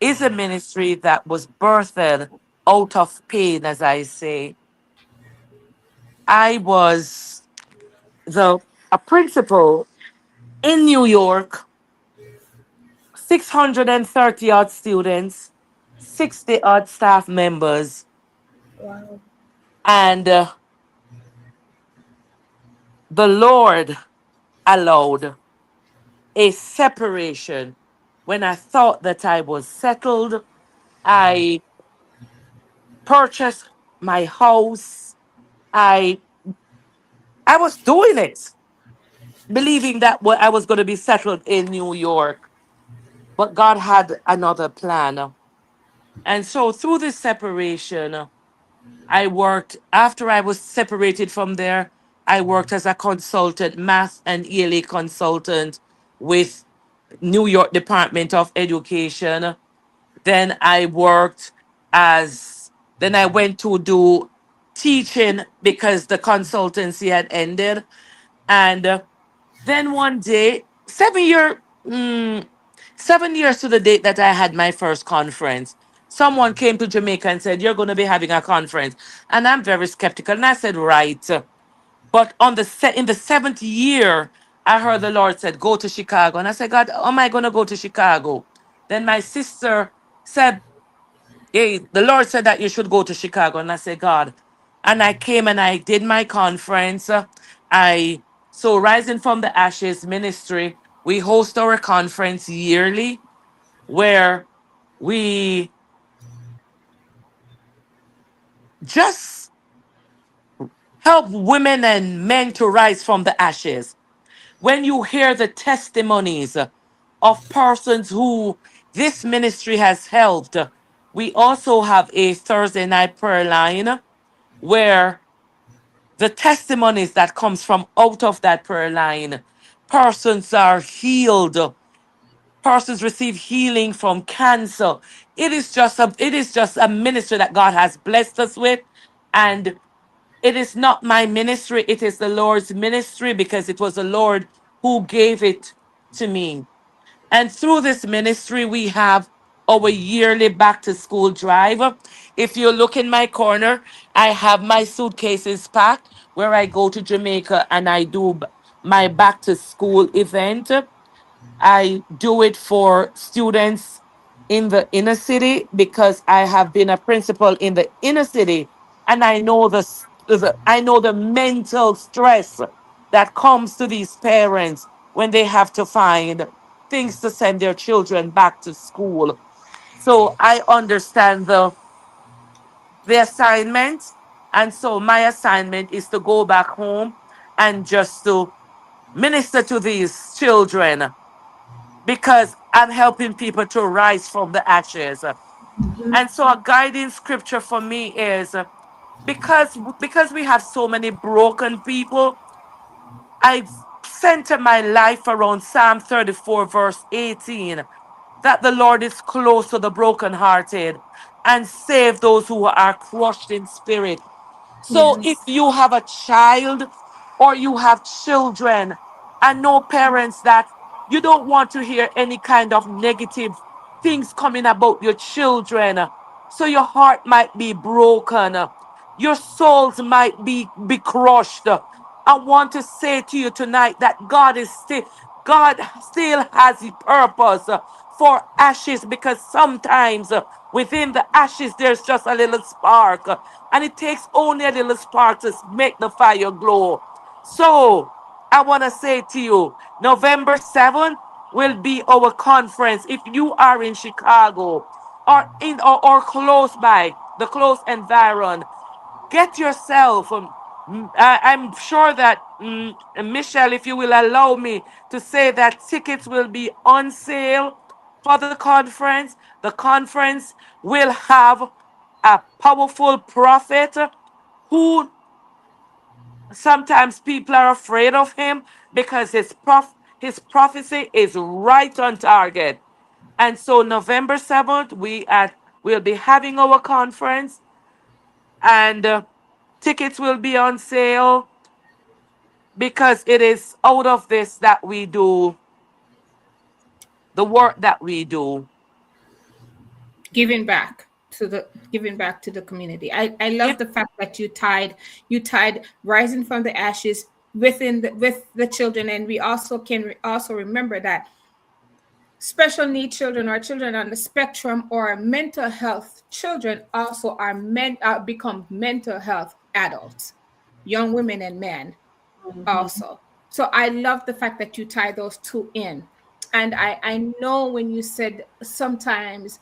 is a ministry that was birthed out of pain, as I say. I was the a principal in New York, 630 odd students, 60 odd staff members, Wow. and the Lord allowed a separation. When I thought that I was settled, I purchased my house. I I was doing it, believing that I was going to be settled in New York, but God had another plan. And so through this separation, I worked after I was separated from there. I worked as a consultant, math and ELA consultant with New York Department of Education. Then I worked as then I went to do teaching because the consultancy had ended. And then one day, 7 years to the date that I had my first conference, Someone came to Jamaica and said, "You're going to be having a conference." And I'm very skeptical. And I said, "Right." But in the seventh year, I heard the Lord said, "Go to Chicago." And I said, "God, how am I going to go to Chicago?" Then my sister said, "Hey, the Lord said that you should go to Chicago." And I said, "God." And I came and I did my conference. I so Rising from the Ashes Ministry, we host our conference yearly where we just help women and men to rise from the ashes. When you hear the testimonies of persons who this ministry has helped, we also have a Thursday night prayer line where the testimonies that comes from out of that prayer line, persons are healed, persons receive healing from cancer. It is just a ministry that God has blessed us with, and it is not my ministry, it is the Lord's ministry because it was the Lord who gave it to me. And through this ministry, we have our yearly back to school drive. If you look in my corner, I have my suitcases packed where I go to Jamaica and I do my back to school event. I do it for students in the inner city because I have been a principal in the inner city, and I know I know the mental stress that comes to these parents when they have to find things to send their children back to school. So I understand the assignment, and so my assignment is to go back home and just to minister to these children because I'm helping people to rise from the ashes. And so a guiding scripture for me is because we have so many broken people, I center my life around Psalm 34 verse 18, that the Lord is close to the brokenhearted and save those who are crushed in spirit. So if Yes. you have a child or you have children and know parents that you don't want to hear any kind of negative things coming about your children, so your heart might be broken, your souls might be crushed. I want to say to you tonight that God still has a purpose for ashes, because sometimes within the ashes there's just a little spark, and it takes only a little spark to make the fire glow. So I want to say to you, November 7th will be our conference. If you are in Chicago or close by the close environ, get yourself. I'm sure that Michelle, if you will allow me to say, that tickets will be on sale for the conference. The conference will have a powerful prophet who sometimes people are afraid of him because his prophecy is right on target. And so November 7th, we'll be having our conference, and tickets will be on sale because it is out of this that we do the work that we do. Giving back to the community. I If love the fact that you tied rising from the ashes with the children, and we also can also remember that special need children or children on the spectrum or mental health children also become mental health adults, young women and men also. So I love the fact that you tie those two in. And I know when you said sometimes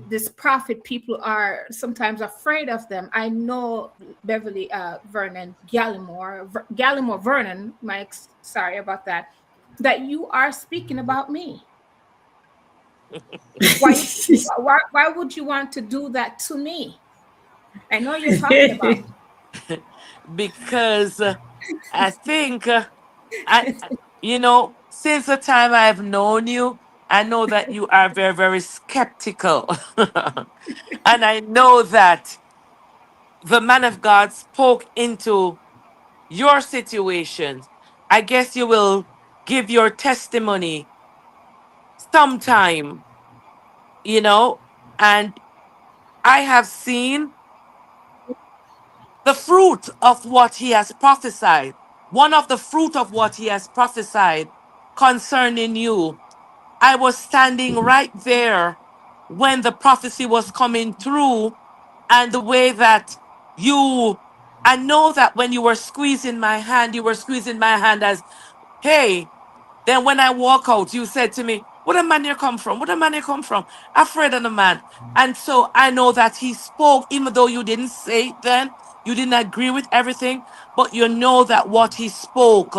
this prophet, people are sometimes afraid of them. I know Beverly Vernon, Gallimore-Vernon, Mike, sorry about that, that you are speaking about me. Why would you want to do that to me? I know you're talking about me. because I think I since the time I've known you, I know that you are very, very skeptical. And I know that the man of God spoke into your situation. I guess you will give your testimony sometime, you know, and I have seen the fruit of what he has prophesied. One of the fruit of what he has prophesied concerning you. I was standing right there when the prophecy was coming through, and the way that you, I know that when you were squeezing my hand, you were squeezing my hand as, hey, then when I walk out, you said to me, "Where the man here come from? Where the man here come from?" Afraid of the man. And so I know that he spoke, even though you didn't say it then, you didn't agree with everything, but you know that what he spoke,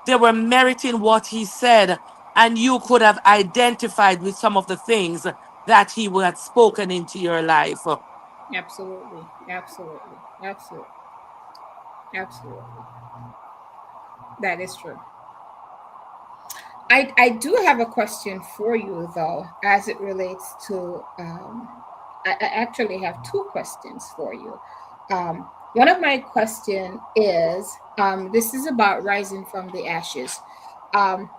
they were meriting what he said, and you could have identified with some of the things that he had spoken into your life. Absolutely. Absolutely. Absolutely. Absolutely. That is true. I do have a question for you, though, as it relates to. I actually have two questions for you. One of my question is this is about rising from the ashes. Um,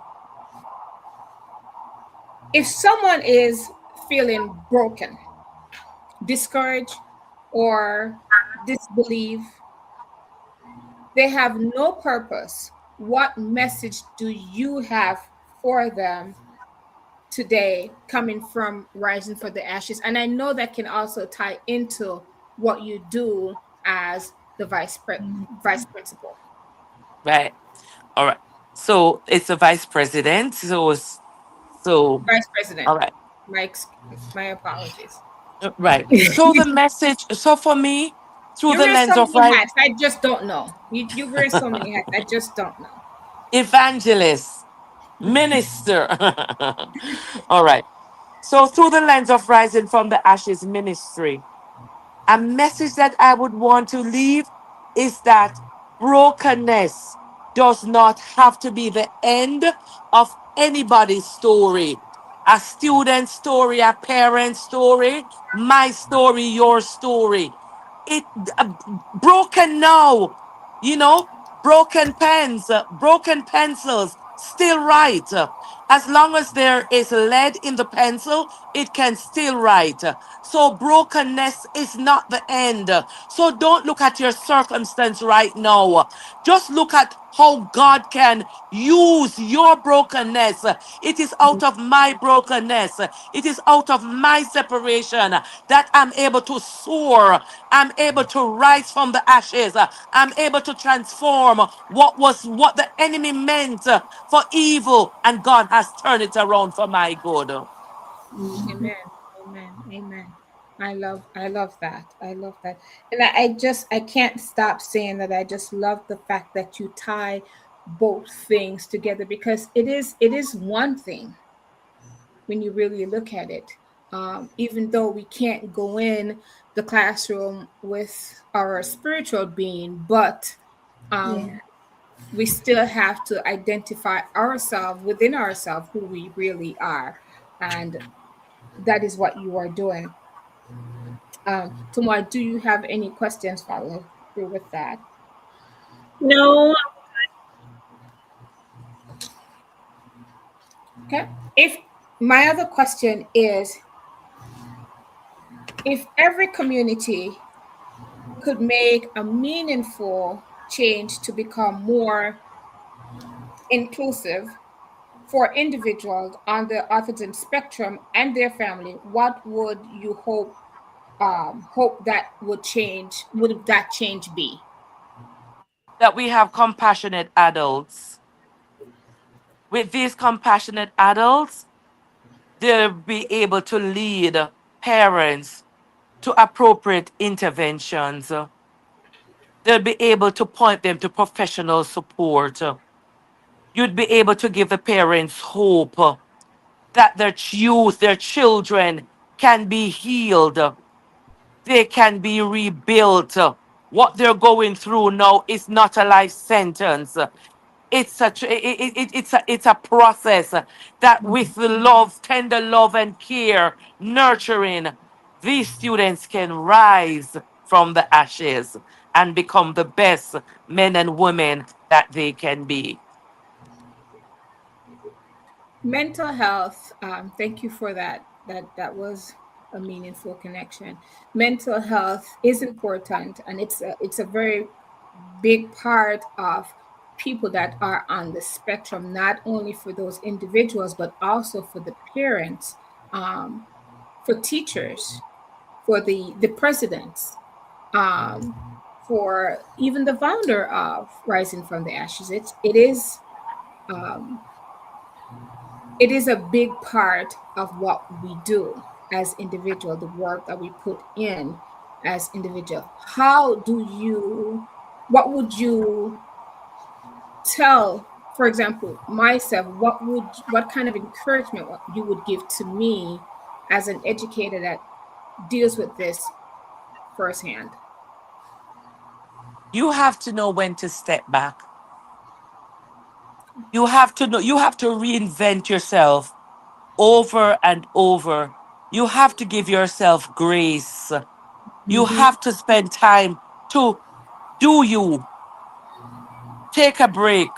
if someone is feeling broken, discouraged, or disbelieve, they have no purpose. What message do you have for them today coming from Rising for the Ashes? And I know that can also tie into what you do as the vice principal. Right. All right. So it's a vice president. So Vice president. all right. My ex- my apologies. Right. So the message, so for me, through You the wear lens so of many right hats. I just don't know. You wear so many hats. I just don't know. evangelist, minister. All right. So through the lens of rising from the ashes ministry, a message that I would want to leave is that brokenness does not have to be the end of anybody's story. A student story, a parent story, my story, your story. It broken now, you know, broken pens, broken pencils, still write. As long as there is lead in the pencil, it can still write. So brokenness is not the end. So don't look at your circumstance right now. Just look at how God can use your brokenness. It is out of my brokenness. It is out of my separation that I'm able to soar. I'm able to rise from the ashes. I'm able to transform what the enemy meant for evil, and God has turned it around for my good. Amen. Amen. Amen. I love that. I love that. And I can't stop saying that I just love the fact that you tie both things together, because it is one thing when you really look at it. Even though we can't go in the classroom with our spiritual being, but Yeah. we still have to identify ourselves within ourselves who we really are. And that is what you are doing. Tumar, do you have any questions follow through with that? No, Okay. If my other question is, if every community could make a meaningful change to become more inclusive for individuals on the autism spectrum and their family, what would you hope that would change? Would that change be? That we have compassionate adults. With these compassionate adults, they'll be able to lead parents to appropriate interventions. They'll be able to point them to professional support. You'd be able to give the parents hope that their youth, their children can be healed. They can be rebuilt. What they're going through now is not a life sentence. It's a process that with the love, tender love and care, nurturing, these students can rise from the ashes and become the best men and women that they can be. Mental health. Thank you for that. That was a meaningful connection. Mental health is important, and it's a very big part of people that are on the spectrum, not only for those individuals, but also for the parents, um, for teachers, for the presidents, um, for even the founder of Rising from the Ashes. Um, it is a big part of what we do as individual, the work that we put in as individual. How do you, what would you tell, for example, myself, what kind of encouragement you would give to me as an educator that deals with this firsthand? You have to know when to step back. You have to know, you have to reinvent yourself over and over. You have to give yourself grace. You Mm-hmm. have to spend time to do you. Take a break,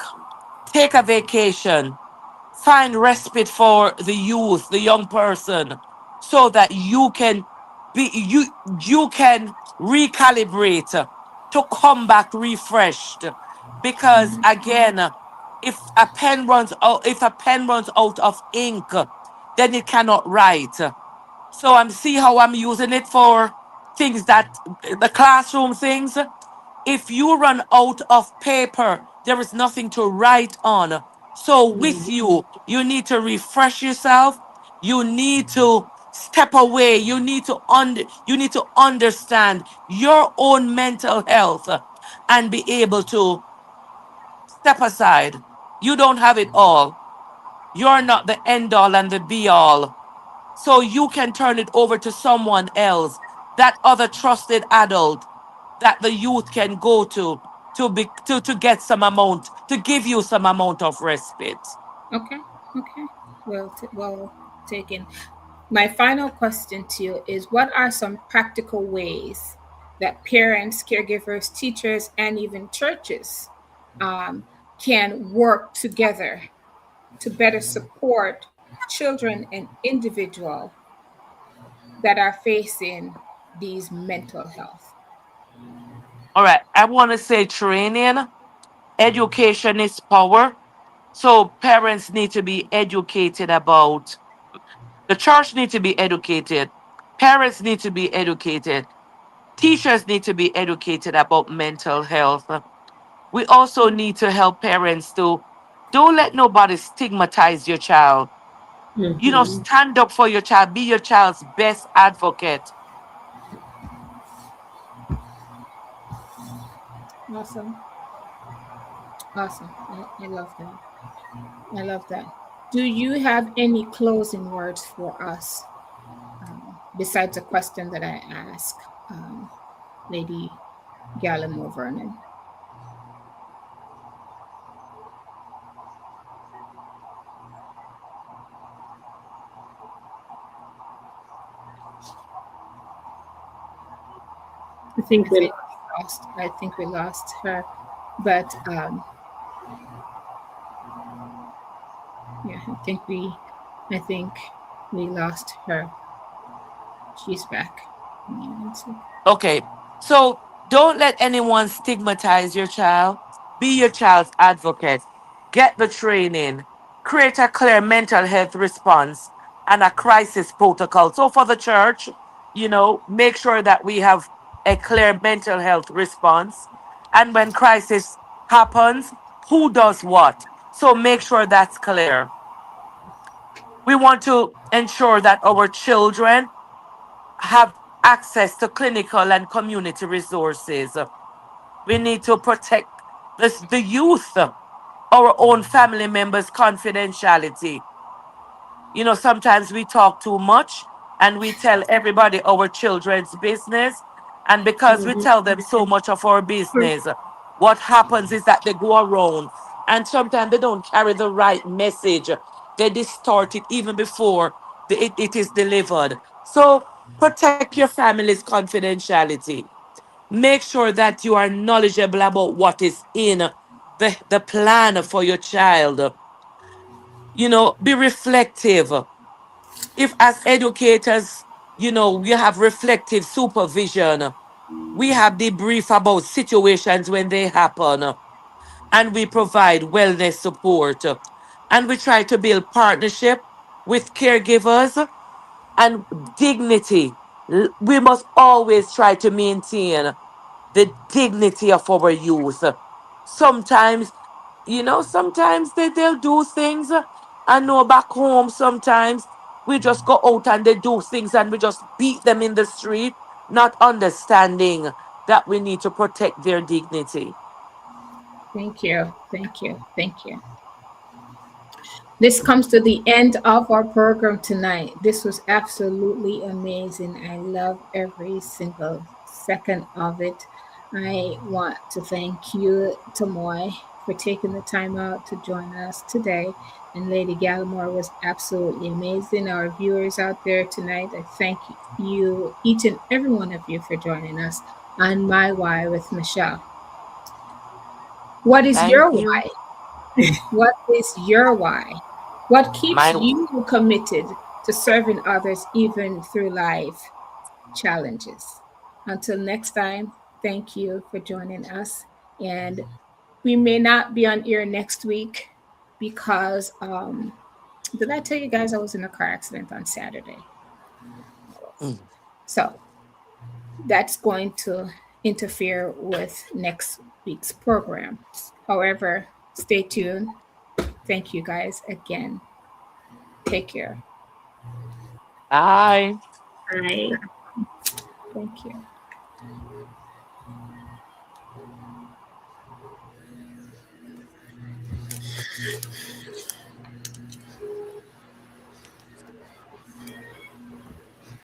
take a vacation, find respite for the youth, the young person, so that you can recalibrate to come back refreshed. Because again, if a pen runs out of ink, then it cannot write. So I'm see how I'm using it for things that the classroom things. If you run out of paper, there is nothing to write on. So with you, you need to refresh yourself. You need to step away. You need to understand your own mental health and be able to step aside. You don't have it all. You're not the end all and the be all. So you can turn it over to someone else, that other trusted adult that the youth can go to get some amount, to give you some amount of respite. Okay, okay. Well taken. My final question to you is, what are some practical ways that parents, caregivers, teachers, and even churches um, can work together to better support children and individuals that are facing these mental health? All right, I want to say training, education is power. So parents need to be educated about, the church need to be educated, parents need to be educated, teachers need to be educated about mental health. We also need to help parents to don't let nobody stigmatize your child. Stand up for your child, be your child's best advocate. Awesome. Awesome. I love that. I love that. Do you have any closing words for us besides the question that I asked Lady Gallimore-Vernon? I think I we think I think we lost her, but yeah, I think we lost her. She's back. Yeah, Okay. So don't let anyone stigmatize your child. Be your child's advocate. Get the training. Create a clear mental health response and a crisis protocol. So for the church, make sure that we have a clear mental health response. And when crisis happens, who does what? So make sure that's clear. We want to ensure that our children have access to clinical and community resources. We need to protect the youth, our own family members' confidentiality. Sometimes we talk too much and we tell everybody our children's business. And because we tell them so much of our business, what happens is that they go around and sometimes they don't carry the right message. They distort it even before it is delivered. So protect your family's confidentiality. Make sure that you are knowledgeable about what is in the plan for your child. Be reflective. If as educators, We have reflective supervision. We have debrief about situations when they happen, and we provide wellness support. And we try to build partnership with caregivers and dignity. We must always try to maintain the dignity of our youth. Sometimes, sometimes they'll do things. I know back home, sometimes we just go out and they do things and we just beat them in the street, not understanding that we need to protect their dignity. Thank you. Thank you. Thank you. This comes to the end of our program tonight. This was absolutely amazing. I love every single second of it. I want to thank you, Tamoy, for taking the time out to join us today. And Lady Gallimore was absolutely amazing. Our viewers out there tonight, I thank you, each and every one of you, for joining us on My Why with Michelle. What is Thank your you. why? What is your why? What keeps My you committed to serving others even through life challenges? Until next time, thank you for joining us. And we may not be on air next week because, did I tell you guys I was in a car accident on Saturday? mm, So that's going to interfere with next week's program. However, stay tuned. Thank you guys again. Take care. bye. Right. Thank you.